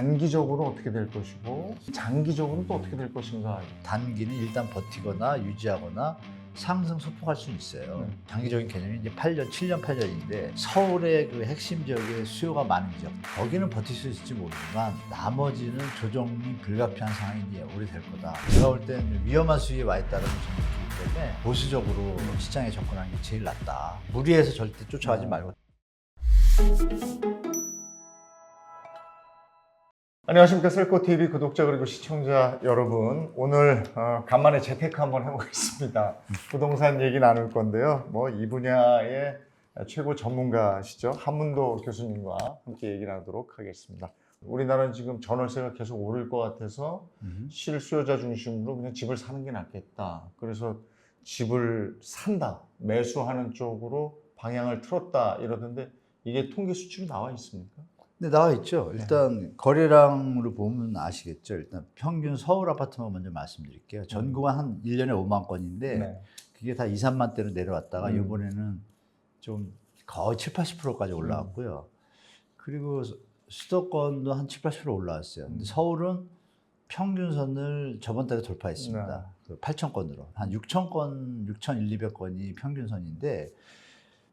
단기적으로 어떻게 될 것이고 장기적으로 또 어떻게 될 것인가. 단기는 일단 버티거나 유지하거나 상승 소폭할 수는 있어요. 장기적인 개념이 이제 8년, 7년, 8년인데 서울의 그 핵심 지역에 수요가 많은 지역, 거기는 버틸 수 있을지 모르지만 나머지는 조정이 불가피한 상황이 이제 오래될 거다. 제가 볼 때는 위험한 수위에 와 있다는 점이기 때문에 보수적으로 시장에 접근하는 게 제일 낫다. 무리해서 절대 쫓아가지 말고. 안녕하십니까, 셀코TV 구독자 그리고 시청자 여러분. 오늘 간만에 재테크 한번 해보겠습니다. 부동산 얘기 나눌 건데요. 이 분야의 최고 전문가시죠, 한문도 교수님과 함께 얘기 나누도록 하겠습니다. 우리나라는 지금 전월세가 계속 오를 것 같아서 실수요자 중심으로 그냥 집을 사는 게 낫겠다. 그래서 집을 산다, 매수하는 쪽으로 방향을 틀었다 이러던데, 이게 통계 수치로 나와 있습니까? 네, 나와 있죠. 일단 거래량으로 보면 아시겠죠. 일단 평균 서울 아파트만 먼저 말씀드릴게요. 전국은 한 1년에 5만 건인데 네. 그게 다 2, 3만 대로 내려왔다가 이번에는 좀 거의 7, 80%까지 올라왔고요. 그리고 수도권도 한 7, 80% 올라왔어요. 근데 서울은 평균선을 저번 달에 돌파했습니다. 그 8천 건으로. 한 6천 건, 6,100~200건이 평균선인데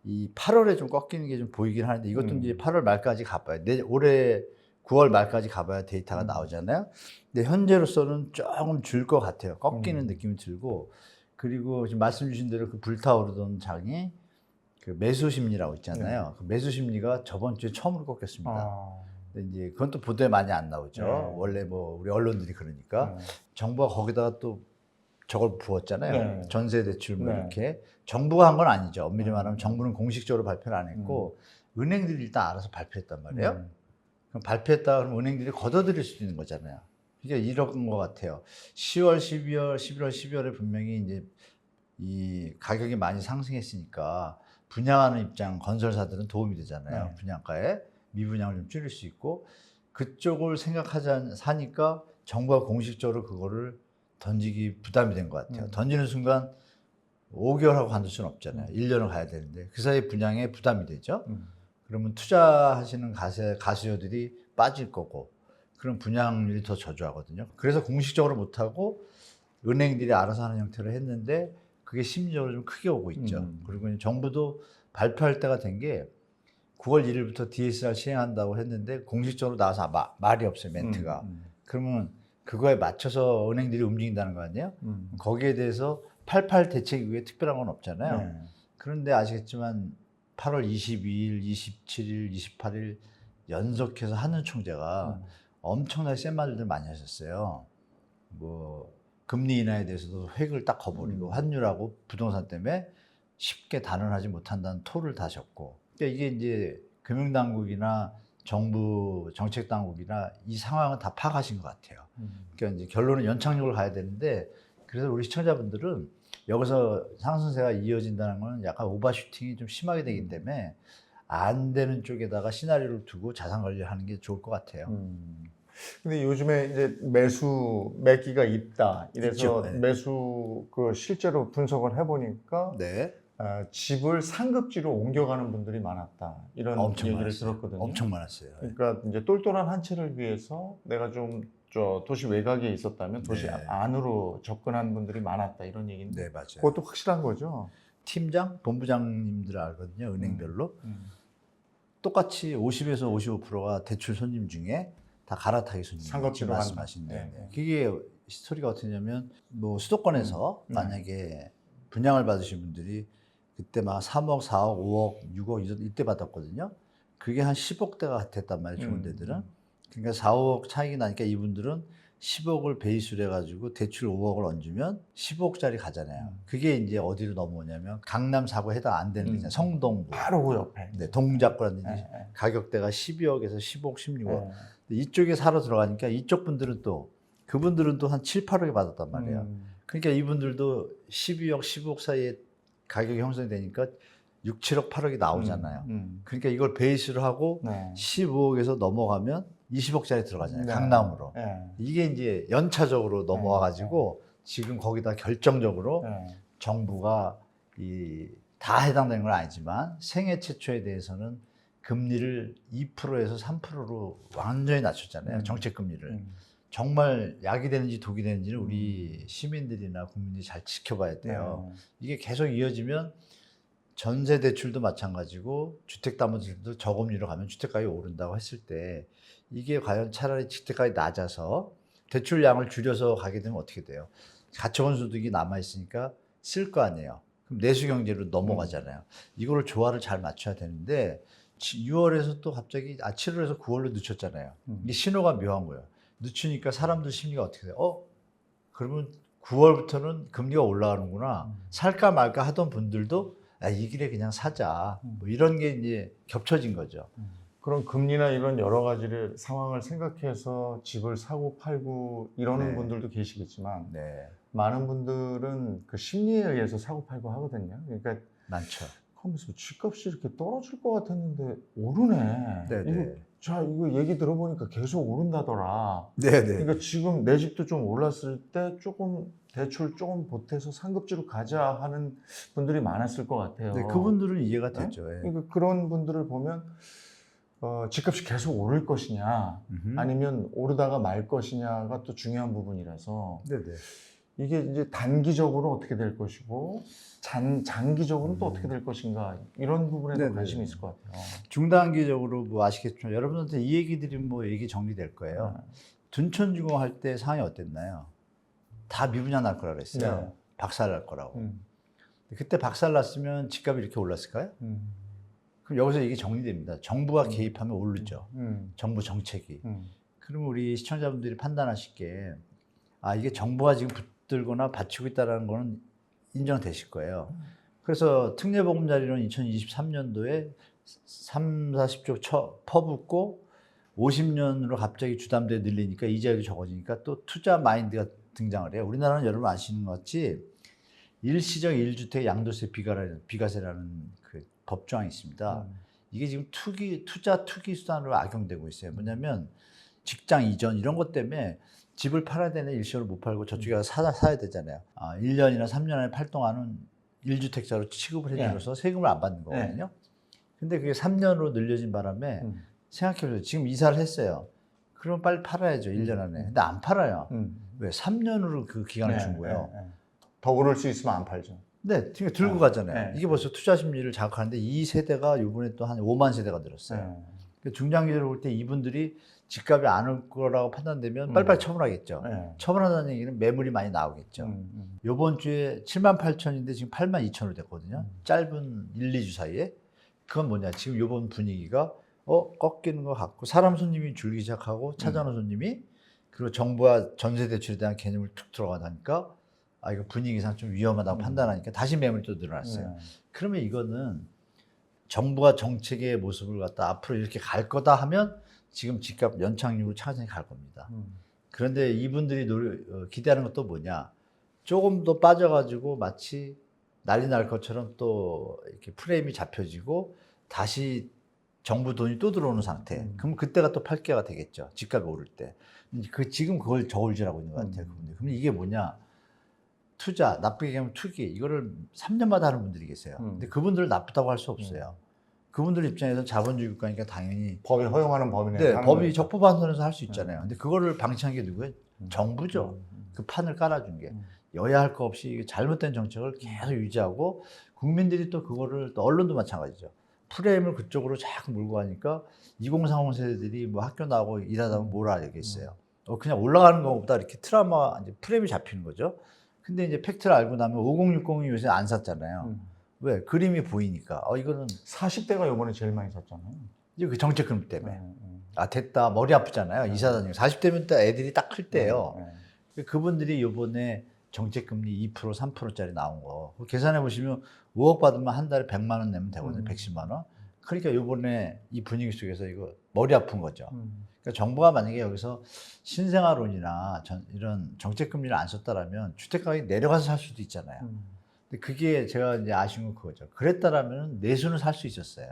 이 8월에 좀 꺾이는 게 좀 보이긴 하는데 이것도 이제 8월 말까지 가봐야 올해 9월 말까지 가봐야 데이터가 나오잖아요. 근데 현재로서는 조금 줄 것 같아요. 꺾이는 느낌이 들고, 그리고 지금 말씀 주신 대로 그 불타오르던 장이 그 매수 심리라고 있잖아요. 그 매수 심리가 저번 주에 처음으로 꺾였습니다. 근데 이제 그건 또 보도에 많이 안 나오죠. 원래 우리 언론들이 그러니까 정부가 거기다가 또 저걸 부었잖아요. 전세 대출 이렇게. 정부가 한 건 아니죠. 엄밀히 말하면 정부는 공식적으로 발표를 안 했고 은행들이 일단 알아서 발표했단 말이에요. 그럼 발표했다 그러면 은행들이 걷어들일 수 있는 거잖아요. 그러니까 이런 것 같아요. 10월, 12월, 11월, 12월에 분명히 이제 이 가격이 많이 상승했으니까 분양하는 입장, 건설사들은 도움이 되잖아요. 분양가에 미분양을 좀 줄일 수 있고, 그쪽을 사니까 정부가 공식적으로 그거를 던지기 부담이 된 것 같아요. 던지는 순간 5개월하고 관둘 수는 없잖아요. 1년을 가야 되는데 그 사이 분양에 부담이 되죠. 그러면 투자하시는 가수요들이 빠질 거고, 그럼 분양률이 더 저조하거든요. 그래서 공식적으로 못하고 은행들이 알아서 하는 형태로 했는데 그게 심리적으로 좀 크게 오고 있죠. 그리고 정부도 발표할 때가 된 게 9월 1일부터 DSR 시행한다고 했는데 공식적으로 나와서 말이 없어요, 멘트가. 그러면 그거에 맞춰서 은행들이 움직인다는 거 아니에요? 거기에 대해서 88 대책 이후에 특별한 건 없잖아요. 그런데 아시겠지만 8월 22일, 27일, 28일 연속해서 한은 총재가 엄청나게 센 말들 많이 하셨어요. 금리 인하에 대해서도 획을 딱 거버리고 환율하고 부동산 때문에 쉽게 단언하지 못한다는 토를 다셨고, 그러니까 이게 이제 금융당국이나 정부 정책당국이나 이 상황은 다 파악하신 것 같아요. 그러니까 이제 결론은 연착륙을 가야 되는데, 그래서 우리 시청자분들은 여기서 상승세가 이어진다는 건 약간 오버슈팅이 좀 심하게 되기 때문에 안 되는 쪽에다가 시나리오를 두고 자산 관리를 하는 게 좋을 것 같아요. 근데 요즘에 이제 매기가 있다. 이래서 있죠. 네. 매수 실제로 분석을 해보니까 네. 집을 상급지로 옮겨가는 분들이 많았다. 이런 엄청 얘기를 많았어요. 들었거든요. 엄청 많았어요. 그러니까 이제 똘똘한 한 채를 위해서 내가 좀 도시 외곽에 있었다면 도시 안으로 접근한 분들이 많았다. 이런 얘기인데 네, 맞아요. 그것도 확실한 거죠. 팀장, 본부장님들 알거든요. 은행별로. 똑같이 50에서 55%가 대출 손님 중에 다 갈아타기 손님. 상급지로 말씀하시는데 그게 스토리가 어떻게 냐면 수도권에서 만약에 분양을 받으신 분들이 그때 막 3억, 4억, 5억, 6억 이때 받았거든요. 그게 한 10억대가 됐단 말이에요. 좋은 데들은. 그러니까 4, 5억 차이가 나니까 이분들은 10억을 베이스로 해가지고 대출 5억을 얹으면 15억짜리 가잖아요. 그게 이제 어디로 넘어오냐면 강남 4구에 해당 안 되는 데잖아요. 성동구. 바로 그 옆에. 네, 동작구라든지 가격대가 12억에서 15억, 16억. 이쪽에 사러 들어가니까 이쪽 분들은 그분들은 또 한 7, 8억에 받았단 말이에요. 그러니까 이분들도 12억, 15억 사이에 가격이 형성이 되니까 6, 7억, 8억이 나오잖아요. 그러니까 이걸 베이스로 하고 15억에서 넘어가면 20억짜리 들어가잖아요. 강남으로. 이게 이제 연차적으로 넘어와가지고 지금 거기다 결정적으로 정부가 다 해당되는 건 아니지만 생애 최초에 대해서는 금리를 2%에서 3%로 완전히 낮췄잖아요. 정책 금리를. 음. 정말 약이 되는지 독이 되는지는 우리 시민들이나 국민들이 잘 지켜봐야 돼요. 이게 계속 이어지면 전세 대출도 마찬가지고 주택담보대출도 저금리로 가면 주택가격이 오른다고 했을 때 이게 과연 차라리 주택가격이 낮아서 대출량을 줄여서 가게 되면 어떻게 돼요? 가처분 소득이 남아있으니까 쓸 거 아니에요. 그럼 내수경제로 넘어가잖아요. 이거를 조화를 잘 맞춰야 되는데 6월에서 또 갑자기 7월에서 9월로 늦췄잖아요. 이게 신호가 묘한 거예요. 늦추니까 사람들 심리가 어떻게 돼요? 그러면 9월부터는 금리가 올라가는구나. 살까 말까 하던 분들도 이 길에 그냥 사자. 뭐 이런 게 이제 겹쳐진 거죠. 그런 금리나 이런 여러 가지를 상황을 생각해서 집을 사고 팔고 이러는 네. 분들도 계시겠지만 네, 많은 분들은 그 심리에 의해서 사고 팔고 하거든요. 그러니까 많죠. 하면서 집값이 이렇게 떨어질 것 같았는데 오르네. 네네. 이거 얘기 들어보니까 계속 오른다더라. 네네. 그러니까 지금 내 집도 좀 올랐을 때 조금 대출 조금 보태서 상급지로 가자 하는 분들이 많았을 것 같아요. 네, 그분들은 이해가 네? 되죠. 예. 그러니까 그런 분들을 보면 집값이 계속 오를 것이냐 아니면 오르다가 말 것이냐가 또 중요한 부분이라서 네네. 이게 이제 단기적으로 어떻게 될 것이고 장기적으로는 또 어떻게 될 것인가 이런 부분에도 네네. 관심이 있을 것 같아요. 중단기적으로 뭐 아시겠지만 여러분한테 이 얘기 드리면 뭐 얘기 정리될 거예요. 둔촌주공 할 때 상황이 어땠나요? 다 미분양 날 거라 그랬어요. 네. 박살 날 거라고. 음, 그때 박살 났으면 집값이 이렇게 올랐을까요? 음, 그럼 여기서 이게 정리됩니다. 정부가 개입하면 오르죠. 정부 정책이. 그러면 우리 시청자분들이 판단하시기에 이게 정부가 지금 붙들거나 받치고 있다는 거는 인정되실 거예요. 그래서 특례보금자리론 2023년도에 3, 40조 퍼붓고 50년으로 갑자기 주담대 늘리니까 이자율이 적어지니까 또 투자 마인드가 등장을 해요. 우리나라는 여러분 아시는 것 같이 일시적 1주택 양도세 비과세라는 그 법조항이 있습니다. 이게 지금 투자 투기 수단으로 악용되고 있어요. 뭐냐면 직장 이전 이런 것 때문에 집을 팔아야 되는 일시적으로 못 팔고 저쪽에 가서 사야 되잖아요. 1년이나 3년 안에 팔 동안은 1주택자로 취급을 해줘서 세금을 안 받는 거거든요. 근데 그게 3년으로 늘려진 바람에 생각해보세요. 지금 이사를 했어요. 그럼 빨리 팔아야죠. 1년 안에. 근데 안 팔아요. 왜? 3년으로 그 기간을 준 거예요. 더 오를 수 있으면 안 팔죠. 네, 들고 가잖아요. 이게 벌써 투자 심리를 자극하는데 이 세대가 이번에 또 한 5만 세대가 늘었어요. 중장기적으로 볼 때 이분들이 집값이 안 올 거라고 판단되면 빨리빨리 처분하겠죠. 처분한다는 얘기는 매물이 많이 나오겠죠. 이번 주에 7만 8천인데 지금 8만 2천으로 됐거든요. 짧은 1, 2주 사이에. 그건 뭐냐. 지금 이번 분위기가 꺾이는 것 같고 사람 손님이 줄기 시작하고 찾아오는 손님이 그리고 정부와 전세 대출에 대한 개념을 툭 들어가니까 이거 분위기상 좀 위험하다고 판단하니까 다시 매물이 또 늘어났어요. 그러면 이거는 정부가 정책의 모습을 갖다 앞으로 이렇게 갈 거다 하면 지금 집값 연착륙으로 차근차근 갈 겁니다. 그런데 이분들이 기대하는 것도 뭐냐? 조금 더 빠져가지고 마치 난리 날 것처럼 또 이렇게 프레임이 잡혀지고 다시 정부 돈이 또 들어오는 상태. 그럼 그때가 또 팔기가 되겠죠. 집값이 오를 때. 지금 그걸 저울질하고 있는 것 같아요. 그분들. 그럼 이게 뭐냐? 투자, 나쁘게 얘기하면 투기, 이거를 3년마다 하는 분들이 계세요. 근데 그분들을 나쁘다고 할 수 없어요. 그분들 입장에서 자본주의 국가니까 당연히 법이 허용하는 범위 내에서 네, 하는 법이 거니까. 적법한 선에서 할 수 있잖아요. 근데 그거를 방치한 게 누구예요? 정부죠. 그 판을 깔아준 게. 여야 할 거 없이 잘못된 정책을 계속 유지하고 국민들이 또 그거를 또 언론도 마찬가지죠. 프레임을 그쪽으로 자꾸 몰고 가니까 2030 세대들이 뭐 학교 나오고 일하다 보면 뭘 알겠어요. 그냥 올라가는 것보다 이렇게 트라우마, 이제 프레임이 잡히는 거죠. 근데 이제 팩트를 알고 나면 5060이 요새 안 샀잖아요. 왜? 그림이 보이니까. 이거는 40대가 이번에 제일 많이 샀잖아요. 이제 그 정책 그림 때문에. 됐다. 머리 아프잖아요. 이사 다니고. 40대면 또 애들이 딱 클 때예요. 그분들이 이번에 정책 금리 2%, 3%짜리 나온 거. 계산해 보시면 5억 받으면 한 달에 100만 원 내면 되거든요. 110만 원. 그러니까 이번에 이 분위기 속에서 이거 머리 아픈 거죠. 그러니까 정부가 만약에 여기서 신생아론이나 이런 정책 금리를 안 썼다라면 주택 가격이 내려가서 살 수도 있잖아요. 근데 그게 제가 이제 아쉬운 건 그거죠. 그랬다라면 내수는 살 수 있었어요.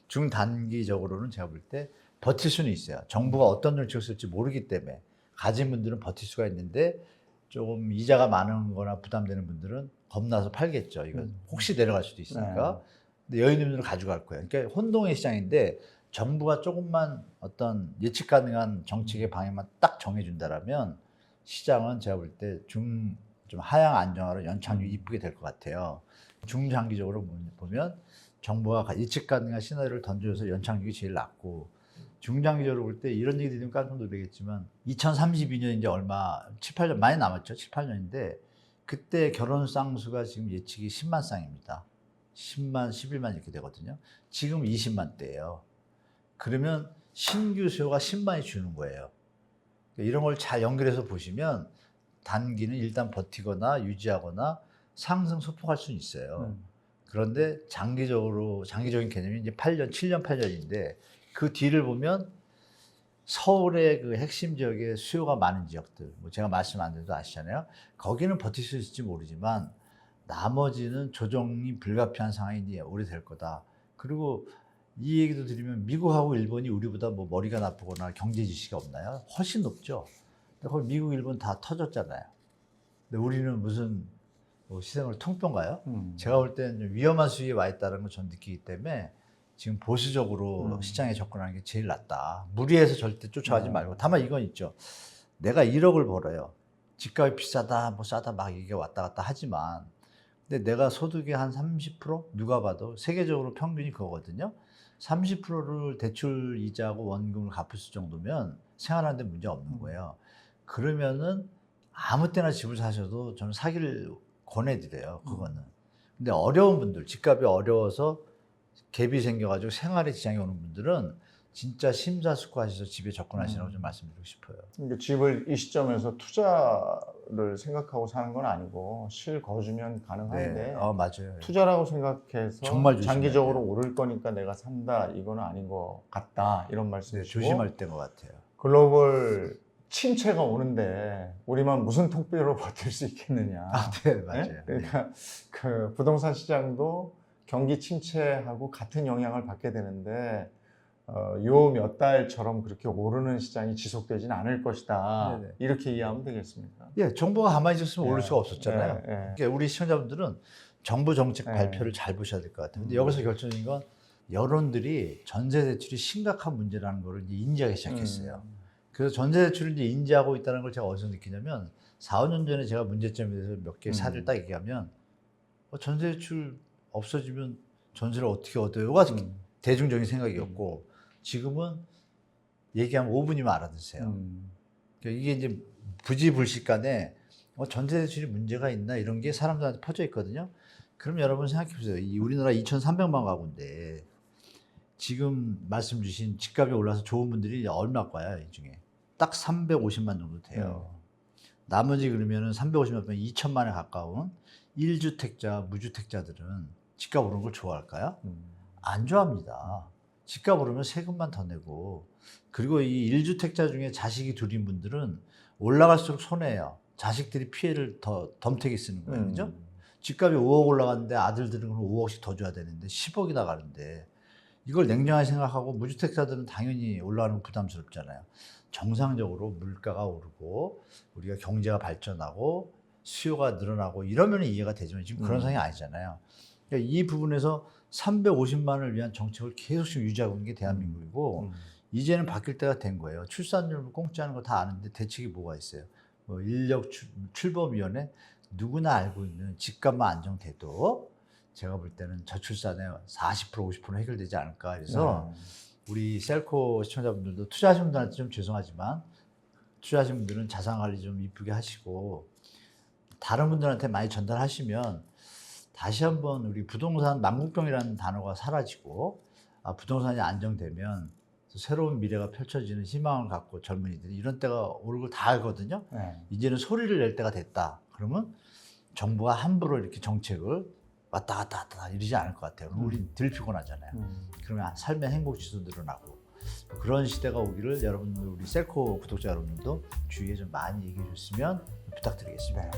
중단기적으로는 제가 볼 때 버틸 수는 있어요. 정부가 어떤 정책을 쓸지 모르기 때문에 가진 분들은 버틸 수가 있는데 조금 이자가 많은 거나 부담되는 분들은 겁나서 팔겠죠. 이거 혹시 내려갈 수도 있으니까. 근데 여유님들은 가져갈 거예요. 그러니까 혼동의 시장인데 정부가 조금만 어떤 예측 가능한 정책의 방향만 딱 정해준다라면 시장은 제가 볼 때 좀 하향 안정화로 연착륙이 이쁘게 될 것 같아요. 중장기적으로 보면 정부가 예측 가능한 시나리오를 던져줘서 연착륙이 제일 낫고, 중장기적으로 볼 때 이런 얘기 들으면 깜짝 놀라겠지만 2032년 이제 얼마 7, 8년 많이 남았죠. 7, 8년인데 그때 결혼 쌍수가 지금 예측이 10만 쌍입니다. 10만, 11만 이렇게 되거든요. 지금 20만 대예요. 그러면 신규 수요가 10만이 주는 거예요. 이런 걸 잘 연결해서 보시면 단기는 일단 버티거나 유지하거나 상승 소폭할 수는 있어요. 그런데 장기적인 개념이 이제 8년, 7년, 8년인데 그 뒤를 보면 서울의 그 핵심 지역에 수요가 많은 지역들, 뭐 제가 말씀 안 드려도 아시잖아요. 거기는 버틸 수 있을지 모르지만 나머지는 조정이 불가피한 상황이 이제 오래될 거다. 그리고 이 얘기도 드리면 미국하고 일본이 우리보다 뭐 머리가 나쁘거나 경제 지식이 없나요? 훨씬 높죠. 근데 거기 미국, 일본 다 터졌잖아요. 근데 우리는 무슨 뭐 시세를 통뼈인가요? 제가 볼 때는 좀 위험한 수위에 와 있다는 걸 전 느끼기 때문에 지금 보수적으로 시장에 접근하는 게 제일 낫다. 무리해서 절대 쫓아가지 말고. 다만 이건 있죠. 내가 1억을 벌어요. 집값이 비싸다, 뭐 싸다 막 이게 왔다 갔다 하지만, 근데 내가 소득의 한 30%? 누가 봐도 세계적으로 평균이 그거거든요. 30%를 대출 이자하고 원금을 갚을 수 정도면 생활하는 데 문제 없는 거예요. 그러면은 아무 때나 집을 사셔도 저는 사기를 권해드려요. 그거는. 근데 어려운 분들, 집값이 어려워서 갭이 생겨가지고 생활에 지장이 오는 분들은 진짜 심사숙고하셔서 집에 접근하시라고 좀 말씀드리고 싶어요. 그러니까 집을 이 시점에서 투자를 생각하고 사는 건 아니고 실거주면 가능한데 네. 맞아요. 투자라고 생각해서 정말 조심해야 장기적으로 돼요. 오를 거니까 내가 산다, 이거는 아닌 것 같다, 이런 네, 말씀이시고, 조심할 때인 것 같아요. 글로벌 침체가 오는데 우리만 무슨 통뼈로 버틸 수 있겠느냐. 네, 맞아요. 네? 그러니까 그 부동산 시장도 경기 침체하고 같은 영향을 받게 되는데 요 몇 달처럼 그렇게 오르는 시장이 지속되지는 않을 것이다. 네네. 이렇게 이해하면 되겠습니까? 예, 정부가 가만히 있었으면 오를 수가 없었잖아요. 예, 예. 그러니까 우리 시청자분들은 정부 정책 예. 발표를 잘 보셔야 될 것 같아요. 근데 여기서 결정적인 건 여론들이 전세 대출이 심각한 문제라는 걸 이제 인지하기 시작했어요. 그래서 전세 대출을 이제 인지하고 있다는 걸 제가 어디서 느끼냐면 4, 5년 전에 제가 문제점에 대해서 몇 개 사례를 딱 얘기하면 전세 대출 없어지면 전세를 어떻게 얻어요가 대중적인 생각이었고 지금은 얘기하면 5분이면 알아듣세요. 그러니까 이게 이제 부지불식간에 전세 대출이 문제가 있나 이런 게 사람들한테 퍼져 있거든요. 그럼 여러분 생각해 보세요. 이 우리나라 2,300만 가구인데 지금 말씀 주신 집값이 올라서 좋은 분들이 얼마일까요? 이 중에 딱 350만 정도 돼요. 나머지 그러면은 350만 빼면 2천만에 가까운 1주택자, 무주택자들은 집값 오르는 걸 좋아할까요? 안 좋아합니다. 집값 오르면 세금만 더 내고, 그리고 이 1주택자 중에 자식이 둘인 분들은 올라갈수록 손해예요. 자식들이 피해를 더 덤태기 쓰는 거예요. 그죠? 집값이 5억 올라갔는데 아들들은 그럼 5억씩 더 줘야 되는데 10억이 나가는데 이걸 냉정하게 생각하고 무주택자들은 당연히 올라가는 건 부담스럽잖아요. 정상적으로 물가가 오르고 우리가 경제가 발전하고 수요가 늘어나고 이러면 이해가 되지만 지금 그런 상황이 아니잖아요. 그러니까 이 부분에서 350만을 위한 정책을 계속씩 유지하고 있는 게 대한민국이고 이제는 바뀔 때가 된 거예요. 출산율 공짜는 거 다 아는데 대책이 뭐가 있어요? 뭐 인력 출범위원회 누구나 알고 있는 집값만 안정돼도 제가 볼 때는 저출산에 40% 50% 해결되지 않을까. 그래서 우리 셀코 시청자분들도 투자하신 분들한테 좀 죄송하지만 투자하신 분들은 자산 관리 좀 이쁘게 하시고 다른 분들한테 많이 전달하시면 다시 한번 우리 부동산 망국병이라는 단어가 사라지고 부동산이 안정되면 새로운 미래가 펼쳐지는 희망을 갖고 젊은이들이 이런 때가 오는 걸 다 알거든요. 이제는 소리를 낼 때가 됐다. 그러면 정부가 함부로 이렇게 정책을 왔다 갔다 이러지 않을 것 같아요. 그럼 우리 덜 피곤하잖아요. 그러면 삶의 행복지수 늘어나고 그런 시대가 오기를 여러분들 우리 셀코 구독자 여러분들도 주위에 좀 많이 얘기해 주셨으면 부탁드리겠습니다.